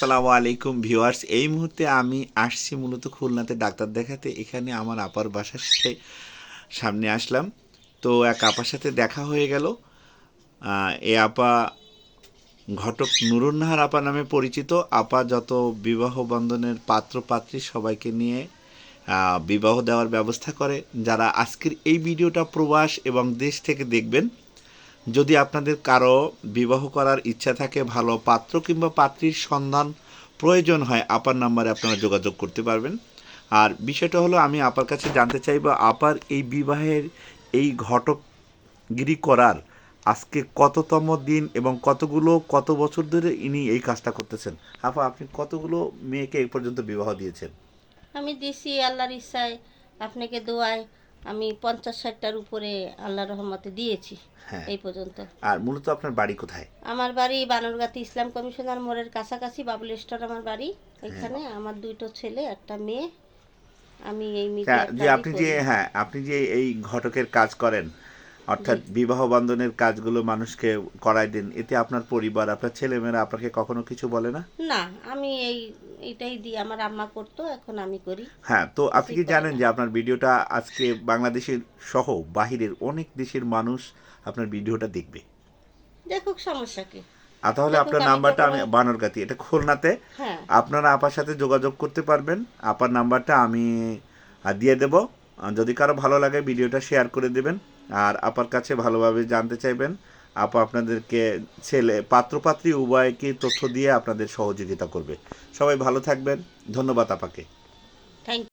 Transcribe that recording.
আসসালামু আলাইকুম ভিউয়ার্স, এই মুহূর্তে আমি আসছি মূলত খুলনাতে ডাক্তার দেখাতে। এখানে আমার আপার বাসার সামনে আসলাম। তো এক আপার সাথে দেখা হয়ে গেল। এ আপা ঘটক নুরুন্নাহার আপা নামে পরিচিত। আপা যত বিবাহ বন্ধনের পাত্র পাত্রী সবাইকে নিয়ে বিবাহ দেওয়ার ব্যবস্থা করে। যারা আজকের এই ভিডিওটা প্রবাস এবং দেশ থেকে দেখবেন, যদি আপনাদের কারো বিবাহ করার ইচ্ছা থাকে, ভালো পাত্র কিংবা পাত্রীর সন্ধান প্রয়োজন হয়, আপার নাম্বারে আপনারা যোগাযোগ করতে পারবেন। আর বিষয়টা হলো, আমি আপার কাছে জানতে চাইবো আপার এই বিবাহের এই ঘটকগিরি করার আজকে কততম দিন এবং কত বছর ধরে ইনি এই কাজটা করতেছেন। আপা, আপনি কতগুলো মেয়েকে এই পর্যন্ত বিবাহ দিয়েছেন? আমি দিছি আল্লাহর ইচ্ছায়, আপনাকে দোয়ায় আমি 50-60টার উপরে আল্লাহর রহমতে দিয়েছি হ্যাঁ। এই পর্যন্ত। আর মূলত আপনার বাড়ি কোথায়? আমার বাড়ি বানরগাতি ইসলাম কমিশনার মোড়ের কাছাকাছি, বাবুল স্টোর আমার বাড়ি। এখানে আমার দুটো ছেলে একটা মেয়ে। আমি এই মিডিয়ার যে কাজই আপনি যে করি। হ্যাঁ, আপনি যে এই ঘটকের কাজ করেন, অর্থাৎ বিবাহ বন্ধনের কাজগুলো মানুষকে করায় দেন, এতে আপনার পরিবার, আপনার ছেলেমেয়েরা আপনাকে কখনো কিছু বলে না? না, আমি এইটাই দিই, আমার আম্মা করতো, এখন আমি করি। হ্যাঁ, তো আপনি কিছুই কি করে জানেন না। যে আপনার ভিডিওটা আজকে বাংলাদেশের সহ বাহিরের অনেক দেশের মানুষ আপনার ভিডিওটা দেখবে? দেখুক, সমস্যা কি? তাহলে দেখুক, আপনার আমি তো নাম্বারটা, কোনো। আমি বানরগাতি, এটা খুলনাতে, হ্যাঁ। আপনারা আপার সাথে যোগাযোগ করতে পারবেন। আপার নাম্বারটা আমি দিয়ে দেব। যদি কারো ভালো লাগে ভিডিওটা শেয়ার করে দেবেন। আর আপার কাছে ভালোভাবে জানতে চাইবেন, আপা আপনাদেরকে ছেলে পাত্রপাত্রী উভয়কে তথ্য দিয়ে আপনাদের সহযোগিতা করবে। সবাই ভালো থাকবেন। ধন্যবাদ আপাকে। থ্যাংক